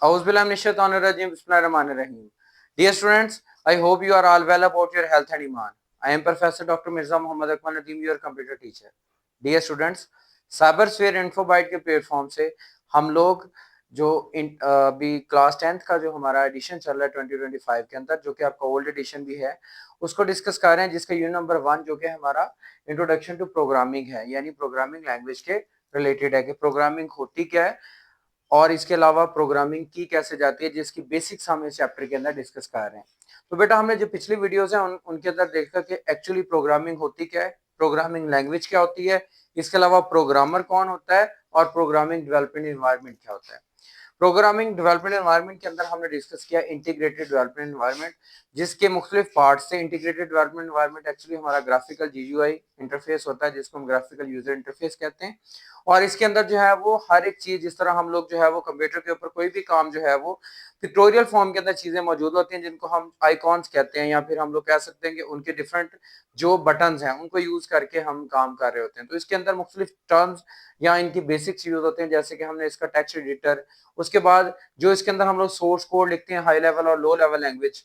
Auzubillahiminash-shaytanir-rajim. Bismillahir-rahmanir-rahim. Dear students, I hope you are all well about your health and iman. I am Professor Dr. Mirza Muhammad Akmal Nadeem, your computer teacher. Dear students, cyber sphere infobyte के platform से हम लोग जो अभी class 10th का जो हमारा addition चल रहा है 2025 के अंदर, जो कि आपका ओल्ड एडिशन भी है, उसको डिस्कस कर रहे हैं, जिसका यूनिट नंबर 1 जो कि हमारा इंट्रोडक्शन टू प्रोग्रामिंग है, यानी प्रोग्रामिंग लैंग्वेज के रिलेटेड है कि प्रोग्रामिंग होती क्या है और इसके अलावा प्रोग्रामिंग की कैसे जाती है, जिसकी बेसिक्स हम इस चैप्टर के अंदर डिस्कस कर रहे हैं। तो बेटा हमने जो पिछली वीडियोस हैं उनके अंदर देखा कि एक्चुअली प्रोग्रामिंग होती क्या है, प्रोग्रामिंग लैंग्वेज क्या होती है, इसके अलावा प्रोग्रामर कौन होता है और प्रोग्रामिंग डेवलपमेंट एनवायरनमेंट क्या होता है। प्रोग्रामिंग डेवलपमेंट एनवायरनमेंट के अंदर हमने डिस्कस किया इंटीग्रेटेड डेवलपमेंट एनवायरनमेंट, जिसके मुख्तलिफ पार्ट्स से। इंटीग्रेटेड डेवलपमेंट एनवायरनमेंट एक्चुअली हमारा ग्राफिकल जीयूआई इंटरफेस होता है, जिसको हम ग्राफिकल यूजर इंटरफेस कहते हैं। और इसके अंदर जो है वो हर एक चीज, जिस तरह हम लोग जो है वो कंप्यूटर के ऊपर कोई भी काम जो है वो पिक्टोरियल फॉर्म के अंदर चीजें मौजूद होती हैं, जिनको हम आइकॉन्स कहते हैं, या फिर हम लोग कह सकते हैं कि उनके डिफरेंट जो बटन्स हैं उनको यूज करके हम काम कर रहे होते हैं। तो इसके अंदर मुख्तलिफ टर्म्स या इनकी बेसिक्स यूज होते हैं, जैसे कि हमने इसका टेक्स्ट एडिटर, उसके बाद जो इसके अंदर हम लोग सोर्स कोड लिखते हैं, हाई लेवल और लो लेवल लैंग्वेज,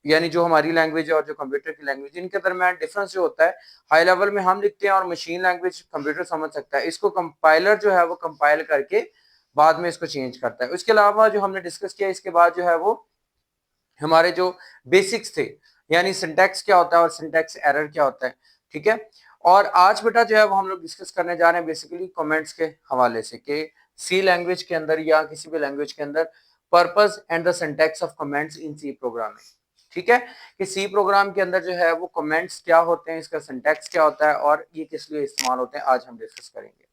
यानी जो हमारी लैंग्वेज है और जो कंप्यूटर की लैंग्वेज, इनके दरमियान डिफरेंस जो होता है, हाई लेवल में हम लिखते हैं और मशीन लैंग्वेज कंप्यूटर समझ सकता है, इसको कंपाइलर जो है वो कंपाइल करके बाद में इसको चेंज करता है। इसके अलावा जो हमने डिस्कस किया इसके बाद जो है वो हमारे जो बेसिक्स थे, यानी सिंटैक्स क्या होता है और सिंटैक्स एरर क्या होता है, ठीक है। और आज बेटा जो है वो हम लोग डिस्कस करने जा रहे हैं बेसिकली कमेंट्स के हवाले से कि सी लैंग्वेज के अंदर या किसी भी लैंग्वेज के अंदर purpose and the syntax of comments in C programming, ठीक है, कि सी प्रोग्राम के अंदर जो है वो कमेंट्स क्या होते हैं, इसका सिंटैक्स क्या होता है और ये किस लिए इस्तेमाल होते हैं, आज हम डिस्कस करेंगे।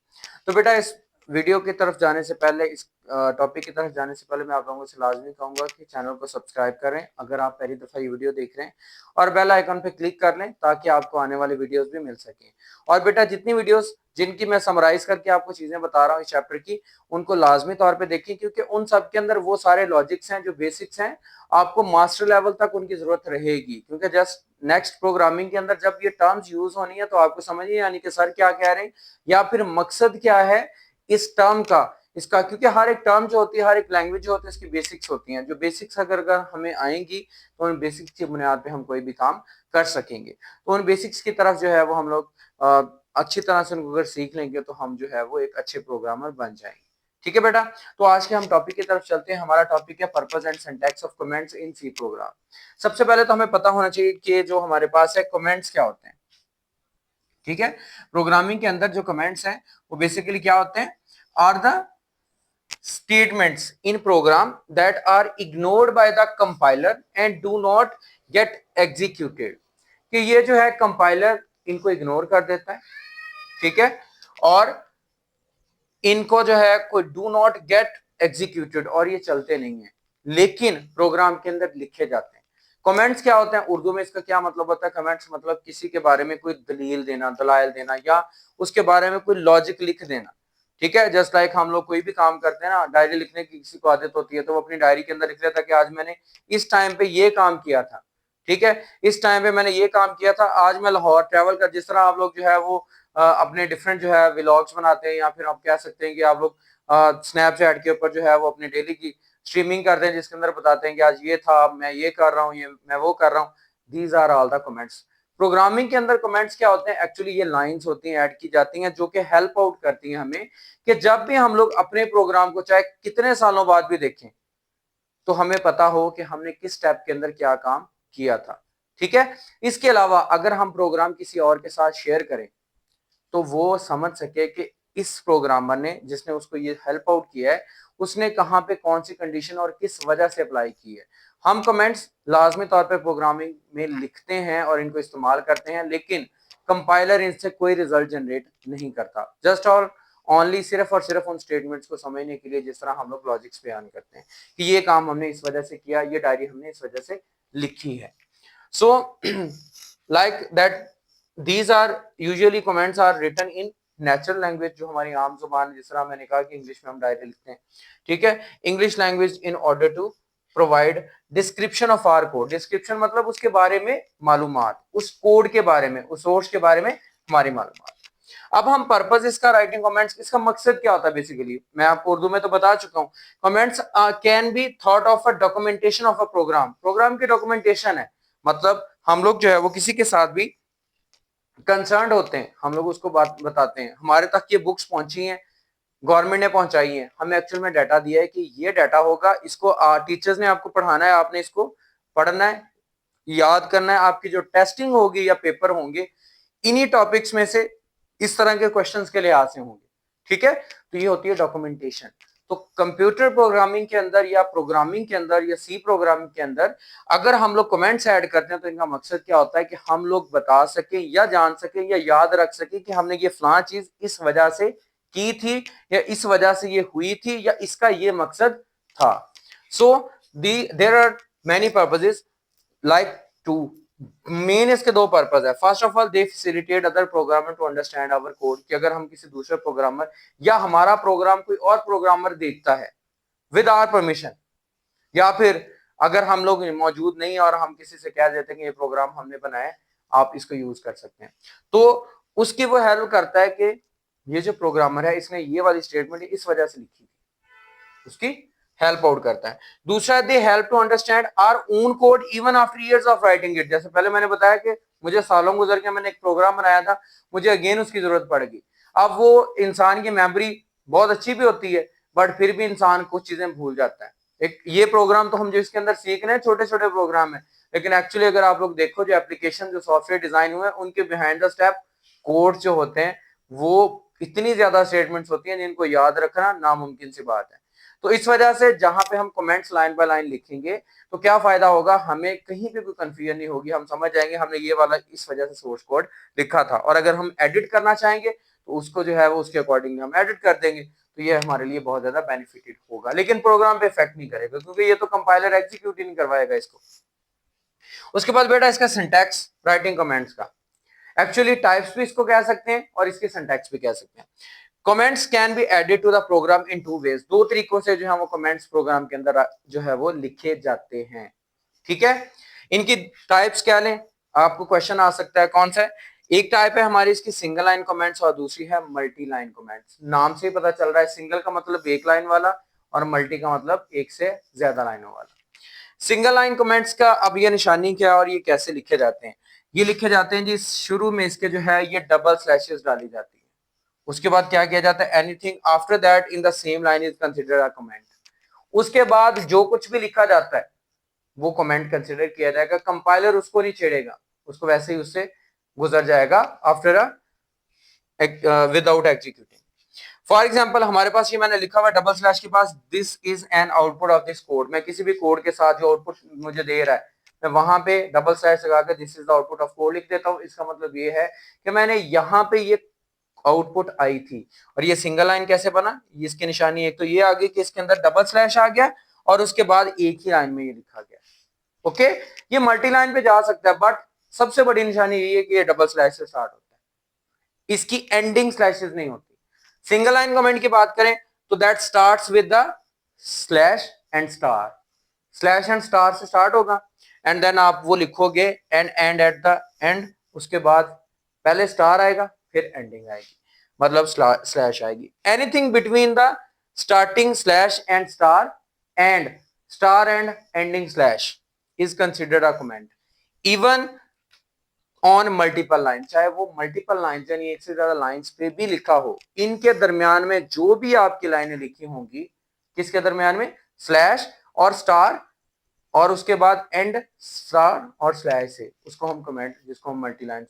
तो बेटा इस वीडियो की तरफ जाने से पहले, इस टॉपिक की तरफ जाने से पहले मैं आप लोगों से लाजमी कहूंगा कि चैनल को सब्सक्राइब करें अगर आप पहली दफा ये वीडियो देख रहे हैं, और बेल आइकन पे क्लिक कर लें ताकि आपको आने वाली वीडियोस भी मिल सकें। और बेटा जितनी वीडियोस जिनकी मैं समराइज करके आपको चीजें बता रहा हूँ इस चैप्टर की, उनको लाजमी तौर पे देखें, क्योंकि उन सब के अंदर वो सारे लॉजिक्स हैं जो बेसिक्स हैं, आपको मास्टर लेवल तक उनकी जरूरत रहेगी, क्योंकि जस्ट नेक्स्ट प्रोग्रामिंग के अंदर जब ये टर्म्स यूज होनी है तो आपको समझ नहीं आनी कि सर क्या कह रहे हैं या फिर मकसद क्या है इस टर्म का, इसका, क्योंकि हर एक टर्म जो होती है, हर एक लैंग्वेज जो होती है, इसकी बेसिक्स होती हैं, जो बेसिक्स अगर हमें आएंगी तो उन बेसिक्स की बुनियाद पे हम कोई भी काम कर सकेंगे। तो उन बेसिक्स की तरफ जो है वो हम लोग अच्छी तरह से उनको अगर सीख लेंगे तो हम जो है वो एक अच्छे प्रोग्रामर बन जाएंगे, ठीक है बेटा। तो आज के हम टॉपिक की तरफ चलते हैं। हमारा टॉपिक है purpose and syntax of comments in C program. सबसे पहले तो हमें पता होना चाहिए कि जो हमारे पास है कमेंट्स क्या होते हैं, ठीक है। प्रोग्रामिंग के अंदर जो कमेंट्स हैं वो बेसिकली क्या होते हैं, are the statements in program that are ignored by the compiler and do not get executed, कि ये जो है कंपाइलर इनको इग्नोर कर देता है, ठीक है, और इनको जो है कोई डू नॉट गेट एग्जीक्यूटेड और ये चलते नहीं है, लेकिन प्रोग्राम के अंदर लिखे जाते हैं। कमेंट्स क्या होते हैं, उर्दू में इसका क्या मतलब होता है, कमेंट्स मतलब किसी के बारे में कोई दलील देना, दलाइल देना, या उसके बारे में कोई लॉजिक लिख देना, ठीक है। जस्ट लाइक हम लोग कोई भी काम करते हैं ना, डायरी लिखने की किसी को आदत होती है तो वो अपनी डायरी के अंदर लिख लेता है कि आज मैंने इस टाइम पे ये काम किया था, ठीक है, इस टाइम पे मैंने ये काम किया था, आज मैं लाहौर ट्रैवल कर, जिस तरह आप लोग जो है वो अपने डिफरेंट जो है व्लॉग्स बनाते हैं, या फिर आप कह सकते हैं कि आप लोग स्नैपचैट के ऊपर जो है वो अपनी डेली की स्ट्रीमिंग करते हैं, जिसके अंदर बताते हैं कि आज ये था, मैं ये कर रहा हूँ, ये मैं वो कर रहा हूँ। These are all the comments. Programming के अंदर कमेंट्स क्या होते हैं, एक्चुअली ये लाइंस होती हैं, ऐड की जाती हैं, जो कि हेल्प आउट करती हैं हमें कि जब भी हम लोग अपने प्रोग्राम को चाहे कितने सालों बाद भी देखें तो हमें पता हो कि हमने किस स्टेप के अंदर क्या काम किया था, ठीक है। इसके अलावा अगर हम प्रोग्राम किसी और के साथ शेयर करें तो वो समझ सके कि इस प्रोग्रामर ने, जिसने उसको ये हेल्प आउट किया है, उसने कहाँ पे कौन सी कंडीशन और किस वजह से अप्लाई की है। हम कमेंट्स लाजमी तौर पे प्रोग्रामिंग में लिखते हैं और इनको इस्तेमाल करते हैं, लेकिन कंपाइलर इनसे कोई रिजल्ट जनरेट नहीं करता, जस्ट और ओनली सिर्फ और सिर्फ उन स्टेटमेंट्स को समझने के लिए, जिस तरह हम लोग लॉजिक्स बयान करते हैं कि ये काम हमने इस वजह से किया, ये डायरी हमने इस वजह से लिखी है। So like that these are usually comments are written in natural language, जो हमारी आम जुबान, जिस तरह मैंने कहा कि इंग्लिश में हम डायरी लिखते हैं, ठीक है, English language, in order to provide description of our code. Description मतलब उसके बारे में मालूमात, उस कोड के बारे में, उस सोर्स के बारे में हमारी मालूमात। अब हम पर्पस इसका राइटिंग कमेंट्स, इसका मकसद क्या होता है बेसिकली, मैं आपको उर्दू में तो बता चुका हूँ। Comments can be thought of a documentation of a program, program की डॉक्यूमेंटेशन है। मतलब हम लोग जो है वो किसी के साथ भी कंसर्न होते हैं, हम लोग उसको बात बताते हैं, हमारे तक ये बुक्स पहुंची हैं, गवर्नमेंट ने पहुंचाई है, हमें एक्चुअल में डाटा दिया है कि ये डाटा होगा, इसको टीचर्स ने आपको पढ़ाना है, आपने इसको पढ़ना है, याद करना है, आपकी जो टेस्टिंग होगी या पेपर होंगे इन्हीं टॉपिक्स में से इस तरह के क्वेश्चंस के लिहाज से होंगे। ठीक है, तो ये होती है डॉक्यूमेंटेशन। तो कंप्यूटर प्रोग्रामिंग के अंदर या प्रोग्रामिंग के अंदर या सी प्रोग्रामिंग के अंदर अगर हम लोग कमेंट्स ऐड करते हैं तो इनका मकसद क्या होता है कि हम लोग बता सकें या जान सकें या याद रख सकें कि हमने ये फलां चीज इस वजह से की थी या इस वजह से ये हुई थी या इसका ये मकसद था। So there are many purposes like to main इसके दो पर्पस है। First of all they facilitate other programmer to understand our code, कि अगर हम किसी दूसरे प्रोग्रामर या हमारा प्रोग्राम कोई और प्रोग्रामर देखता है विद आवर परमिशन, या फिर अगर हम लोग मौजूद नहीं और हम किसी से कह देते हैं कि ये प्रोग्राम हमने बनाया है, आप इसको यूज कर सकते हैं, तो उसकी वो हेल्प करता है कि ये जो प्रोग्रामर है इसने ये वाली स्टेटमेंट इस वजह से लिखी थी, उसकी हेल्प आउट करता है। दूसरा, they help to understand our own code even after years of writing it. जैसे पहले मैंने बताया कि मुझे सालों गुजर के मैंने एक प्रोग्राम बनाया था, मुझे अगेन उसकी जरूरत पड़ेगी। अब वो इंसान की मेमोरी बहुत अच्छी भी होती है, बट फिर भी इंसान कुछ चीजें भूल जाता है। एक ये प्रोग्राम तो हम जो इसके अंदर सीख रहे हैं छोटे छोटे प्रोग्राम है, लेकिन एक्चुअली अगर आप लोग देखो जो एप्लीकेशन जो सॉफ्टवेयर डिजाइन हुए उनके बिहाइंड द स्टेप कोड जो होते हैं वो इतनी ज्यादा स्टेटमेंट्स होती हैं जिनको याद रखना नामुमकिन सी बात है। तो इस वजह से जहां पे हम कमेंट्स लाइन बाय लाइन लिखेंगे तो क्या फायदा होगा, हमें कहीं पे कोई कंफ्यूजन नहीं होगी, हम समझ जाएंगे हमने ये वाला इस वजह से सोर्स कोड लिखा था, और अगर हम एडिट करना चाहेंगे तो उसको जो है वो उसके अकॉर्डिंग हम एडिट कर देंगे, तो ये हमारे लिए बहुत ज्यादा बेनिफिटेड होगा, लेकिन प्रोग्राम पे इफेक्ट नहीं करेगा क्योंकि ये तो कंपाइलर एग्जीक्यूट ही नहीं करवाएगा इसको। उसके बाद बेटा इसका सिंटैक्स राइटिंग कमेंट्स का, एक्चुअली टाइप्स भी इसको कह सकते हैं और इसकी सिंटैक्स भी कह सकते हैं। Comments can be added to the program in two ways, दो तरीकों से जो है वो कमेंट्स प्रोग्राम के अंदर जो है वो लिखे जाते हैं। ठीक है, इनकी टाइप्स क्या लें, आपको क्वेश्चन आ सकता है कौन सा है। एक टाइप है हमारी इसकी सिंगल लाइन कमेंट्स और दूसरी है मल्टी लाइन कमेंट्स। नाम से ही पता चल रहा है, सिंगल का मतलब एक लाइन वाला और मल्टी का मतलब एक से ज्यादा लाइनों वाला। सिंगल लाइन कमेंट्स का अब ये निशानी क्या है और ये कैसे लिखे जाते हैं, ये लिखे जाते हैं जी शुरू में इसके जो है ये डबल स्लैशेस डाली जाती है, उसके बाद क्या किया जाता है, anything after that in the same line is considered a comment. उसके बाद जो कुछ भी लिखा जाता है वो कमेंट कंसिडर किया जाएगा, कंपाइलर उसको नहीं छेड़ेगा, उसको वैसे ही उससे गुजर जाएगा after a without executing. For example हमारे पास ये मैंने लिखा हुआ डबल स्लैश के पास this is an output of this code, मैं किसी भी कोड के साथ जो आउटपुट मुझे दे रहा है मैं वहां पे डबल स्लैश लगाकर this is the output of code लिख देता हूँ। इसका मतलब ये है कि मैंने यहाँ पे ये आउटपुट आई थी। और ये सिंगल लाइन कैसे बना, इसकी निशानी एक तो ये आ गई कि इसके अंदर डबल स्लैश आ गया और उसके बाद एक ही लाइन में ये लिखा गया। ओके, ये मल्टी लाइन पे जा सकता है बट सबसे बड़ी निशानी यही है कि ये डबल स्लैश से स्टार्ट होता है, इसकी एंडिंग स्लैशेस नहीं होती। सिंगल लाइन कमेंट की बात करें तो that starts with the slash and star, slash and star से स्टार्ट होगा एंड देन आप वो लिखोगे एंड एट द एंड, उसके बाद पहले स्टार आएगा फिर एंडिंग आएगी, मतलब स्लैश आएगी। Anything between the starting slash and star and ending slash is considered a comment even on multiple line, चाहे वो मल्टीपल लाइन यानी एक से ज्यादा लाइंस पे भी लिखा हो, इनके दरमियान में जो भी आपकी लाइनें लिखी होंगी किसके दरमियान में, स्लैश और स्टार और उसके बाद एंड स्टार और स्लैश से, उसको हम कमेंट, जिसको हम मल्टी लाइन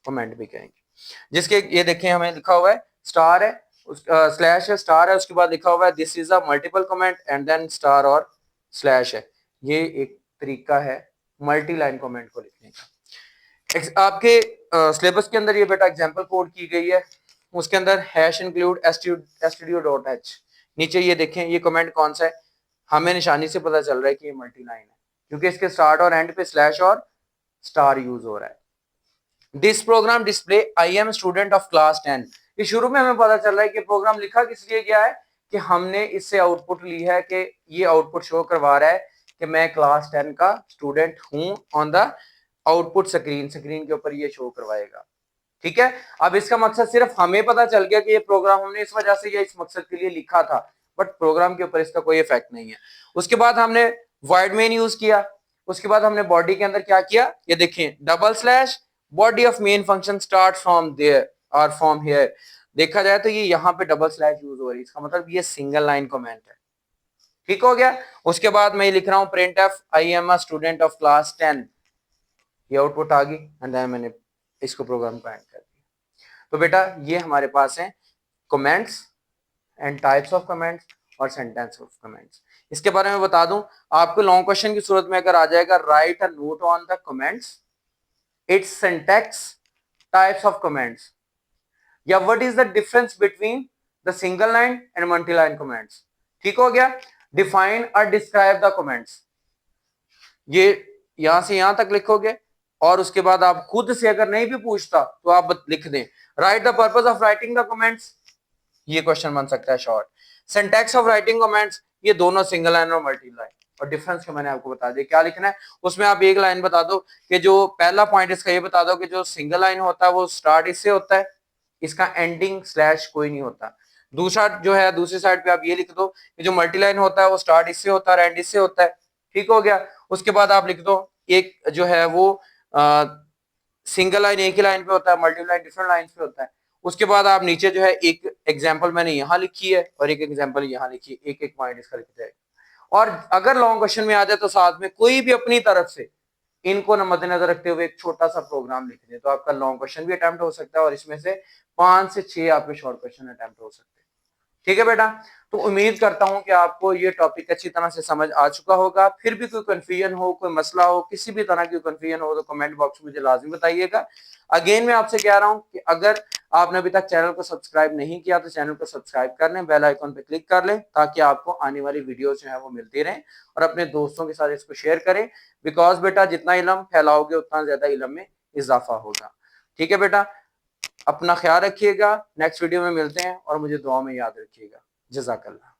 कमेंट भी कहेंगे। जिसके ये देखें हमें लिखा हुआ है स्टार है, स्लैश है, स्टार है, उसके बाद लिखा हुआ है this is a multiple comment and then star और स्लैश है। ये एक तरीका है मल्टी लाइन कमेंट को लिखने का। आपके सिलेबस के अंदर ये बेटा एग्जांपल कोड की गई है, उसके अंदर हैश इंक्लूड stdio.h, नीचे ये देखें ये कमेंट कौन सा है, हमें निशानी से पता चल रहा है कि ये मल्टी लाइन है क्योंकि इसके स्टार्ट और एंड पे स्लैश और स्टार यूज हो रहा है। This program display I am student of class 10, ये शुरू में हमें पता चल रहा है कि प्रोग्राम लिखा किस लिए गया है कि हमने इससे आउटपुट ली है कि ये आउटपुट शो करवा रहा है कि मैं क्लास 10 का स्टूडेंट हूं on the output screen, screen के ऊपर ये शो करवाएगा। ठीक है, अब इसका मकसद सिर्फ हमें पता चल गया कि ये प्रोग्राम हमने इस वजह से या इस मकसद के लिए लिखा था, बट प्रोग्राम के ऊपर इसका कोई इफेक्ट नहीं है। उसके बाद हमने वॉइड मेन यूज किया, उसके बाद हमने बॉडी के अंदर क्या किया, ये देखिए double slash body of main function start from there और फ्रॉम हियर। देखा जाए तो ये यहाँ पे डबल स्लैश यूज हो रही है, इसका मतलब ये सिंगल लाइन कमेंट है। ठीक हो गया। उसके बाद मैं लिख रहा हूं print F I am a student of class 10, ये आउटपुट आ गई एंड देन मैंने इसको प्रोग्राम को एंड कर दिया। तो बेटा ये हमारे पास है comments and types of comments और सेंटेंस ऑफ कमेंट्स। इसके बारे में बता दूं, आपको लॉन्ग क्वेश्चन की सूरत में अगर आ जाएगा write a note on the comments, it's syntax, types of comments, या what is the difference between the single line and multi line comments. ठीक हो गया। डिफाइन और डिस्क्राइब द कमेंट्स, ये यहां से यहां तक लिखोगे और उसके बाद आप खुद से अगर नहीं भी पूछता तो आप लिख दें right the purpose of writing the comments, ये क्वेश्चन बन सकता है short. Syntax of writing comments, ये दोनों सिंगल लाइन और मल्टी लाइन, और डिफरेंस का मैंने आपको बता दिया क्या लिखना है। उसमें आप एक लाइन बता दो कि जो पहला पॉइंट इसका ये बता दो कि जो सिंगल लाइन होता है वो स्टार्ट इससे होता है, इसका एंडिंग स्लैश कोई नहीं होता। दूसरा जो है दूसरी साइड पे आप ये लिख दो कि जो मल्टी लाइन होता है वो स्टार्ट इससे होता है और एंड इससे होता है। ठीक हो गया। उसके बाद आप लिख दो एक जो है वो सिंगल लाइन एक ही लाइन पे होता है, मल्टी लाइन डिफरेंट लाइन पे होता है। उसके बाद आप नीचे जो है एक एग्जांपल मैंने यहाँ लिखी है और एक एग्जांपल यहाँ लिखी है, एक एक पॉइंट इसका लिख जाएगा। और अगर लॉन्ग क्वेश्चन में आ जाए तो साथ में कोई भी अपनी तरफ से इनको मद्देनजर रखते हुए एक छोटा सा प्रोग्राम लिख दें तो आपका लॉन्ग क्वेश्चन भी अटेम्प्ट हो सकता है और इसमें से 5 से 6 आपके शॉर्ट क्वेश्चन अटेम्प्ट हो सकते हैं। ठीक है बेटा, तो उम्मीद करता हूं कि आपको ये टॉपिक अच्छी तरह से समझ आ चुका होगा। फिर भी कोई कंफ्यूजन हो, कोई मसला हो, किसी भी तरह की कंफ्यूजन हो तो कमेंट बॉक्स में मुझे लाजमी बताइएगा। अगेन मैं आपसे कह रहा हूं कि अगर आपने अभी तक चैनल को सब्सक्राइब नहीं किया तो चैनल को सब्सक्राइब कर लें, बेल आइकन पे क्लिक कर लें ताकि आपको आने वाली वीडियोस जो है वो मिलती रहें, और अपने दोस्तों के साथ इसको शेयर करें। बिकॉज बेटा जितना इल्म फैलाओगे उतना ज्यादा इल्म में इजाफा होगा। ठीक है बेटा, अपना ख्याल रखिएगा, नेक्स्ट वीडियो में मिलते हैं और मुझे दुआ में याद रखिएगा। जज़ाकल्लाह।